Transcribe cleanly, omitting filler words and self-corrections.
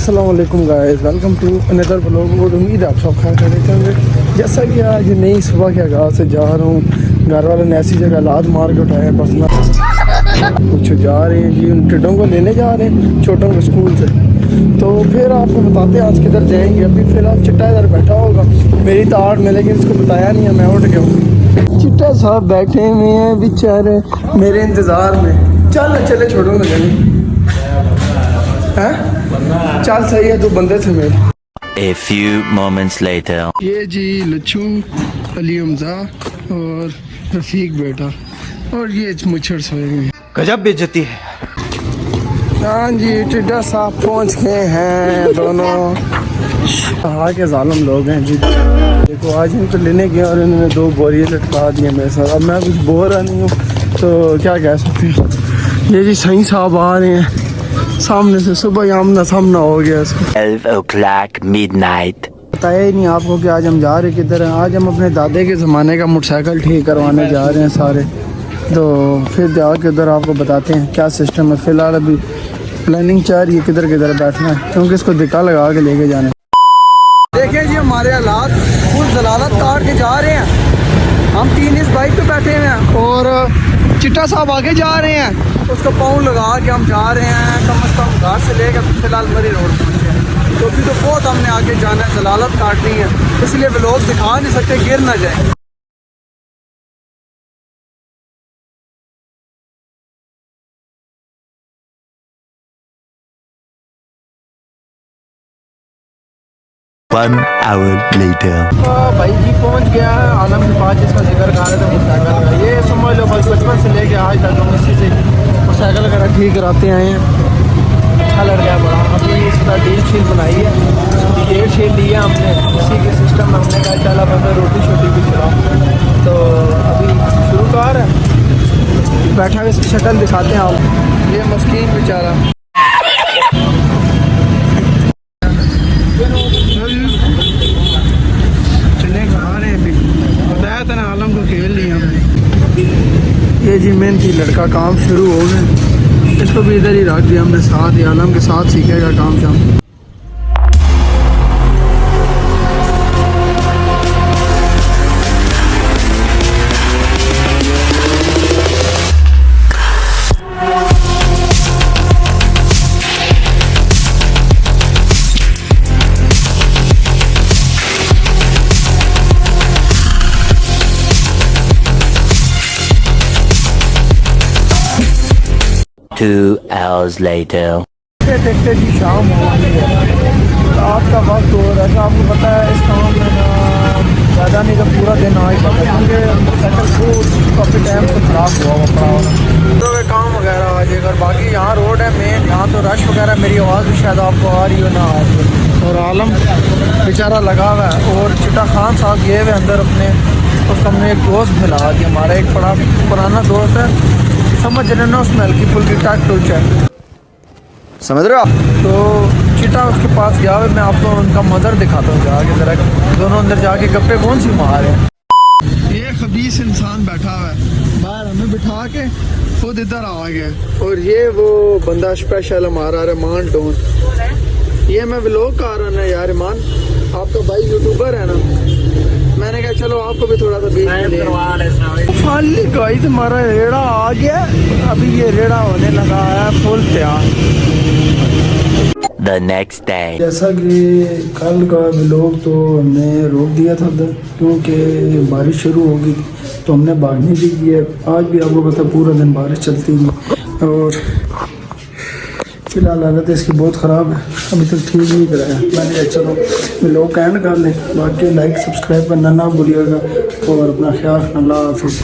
अस्सलाम वालेकुम guys, welcome to another vlog. और उम्मीद है आप सब खैर खैरियत होंगे। जैसा कि आज नई सुबह के आगाज़ से जा रहा हूँ, घर वालों ने ऐसी जगह लाद मार के उठाया बस ना कुछ जा रहे हैं जी, उन टिड्डों को लेने जा रहे हैं छोटों को स्कूल से। तो फिर आपको बताते हैं आज किधर जाएंगे। अभी फिलहाल चिट्टा इधर बैठा होगा मेरी ताड़ में, लेकिन उसको बताया नहीं है, मैं उठ गया हूँ। चिट्टा साहब बैठे हुए हैं बेचारे मेरे इंतज़ार में। चले छोड़ो ना जाने हैं, चल सही है, 2 बंदे थे मेरे। A few moments later. ये जी लच्छू, अली हमजा और रफीक बेटा, और ये मुच्छर सोए हुए। गजब बेइज्जती है। हाँ जी, टिड्डा साहब पहुँच गए हैं दोनों। हाँ के जालिम लोग हैं जी। देखो आज इनको लेने गए और इन्होंने 2 बोरियां लटका दिए मेरे साथ। अब मैं कुछ बोल रहा नहीं हूँ तो क्या कह सकते हैं। ये जी सही साहब आ रहे हैं सामने से, सुबह आमना सामना हो गया इसको। 12 o'clock midnight. बताया ही नहीं आपको कि आज हम जा रहे किधर हैं। आज हम अपने दादे के ज़माने का मोटरसाइकिल ठीक करवाने जा रहे हैं सारे। तो फिर जाकर उधर आपको बताते हैं क्या सिस्टम है। फ़िलहाल अभी प्लानिंग चाह रही है किधर किधर बैठना है, क्योंकि इसको धिक्का लगा के लेके जाना है। देखिए जी हमारे हालात फुल जलालत काट के जा रहे हैं। हम 3 इस बाइक पे बैठे हुए हैं और चिट्टा साहब आगे जा रहे हैं। उसको पाँव लगा के हम जा रहे हैं, कम से कम घर से लेकर फिलहाल मरी रोड पहुँचे हैं। तो अभी तो बहुत हमने आगे जाना है, जलालत काटनी है, इसलिए वे लोग दिखा नहीं सकते, गिर ना जाए। One hour later. भाई जी पहुंच गया है आलम के पास, जिसका जिक्र कर रहे थे मोटरसाइकिल का। ये समझ लो बस बचपन से लेके आज तक हम इसी से मोटरसाइकिल वगैरह ठीक कराते आए हैं। अच्छा लग गया बड़ा। अभी इसका डील शील बनाई है, गेट शील लिया हमने, इसी के सिस्टम में हमने कहा चला बंदा रोटी शोटी भी खिलाओ। तो अभी शुरू कर बैठा हुए इसकी शक्ल दिखाते हैं आप। ये मस्कीन बेचारा आलम को खेल लिया हमने। ये जी मेहनती लड़का काम शुरू हो गए, इसको भी इधर ही रख दिया हमने साथ ही। आलम के साथ सीखेगा काम शाम। Two hours later. देखते जी शाम हो गई है, रात का वक्त हो रहा है। आपको पता है इस काम में ना ज़्यादा नहीं तो पूरा दिन आ ही पाता, क्योंकि साइकिल को काफ़ी टाइम से खराब हुआ पड़ा तो वे काम वगैरह आ जाएगा। और बाकी यहाँ रोड है मेन, यहाँ तो रश वगैरह, मेरी आवाज़ भी शायद आपको आ रही हो ना आ रही हो। और आलम बेचारा लगा हुआ है और चिट्टा खान साहब गए हुए अंदर अपने। उसको हमने एक दोस्त मिला दिया, हमारा एक बड़ा पुराना दोस्त है, समझ रहे ना, उसमें हल्की फुल्की टाक टूच है, समझ रहे हो आप। तो चिट्टा उसके पास गया हुआ, मैं आपको उनका मदर दिखाता हूँ जाके जरा। दोनों अंदर जाके गप्पे कौन सी मार रहे हैं। ये खबीस इंसान बैठा हुआ है बाहर, हमें बिठा के खुद इधर आ गया। और ये वो बंदा स्पेशल हमारा रहमान डोन, ये मैं व्लॉग कर रहा ना यार। रहमान आपका भाई यूट्यूबर है ना, मैंने कहा चलो आपको भी थोड़ा सा बीच फाइनली गाइस हमारा रेड़ा आ गया। अभी ये रेड़ा होने लगा है फुल तैयार। The next day. जैसा कि कल का व्लॉग तो हमने रोक दिया था उधर, क्योंकि बारिश शुरू हो गई तो हमने भागने भी किया। आज भी आपको पता पूरा दिन बारिश चलती थी और फिलहाल हालत इसकी बहुत ख़राब है, अभी तक ठीक नहीं कराया। मैंने चलो व्लॉग का एंड कर लें। बाकी लाइक सब्सक्राइब करना ना भूलिएगा और अपना ख्याल, अल्लाह हाफिज़।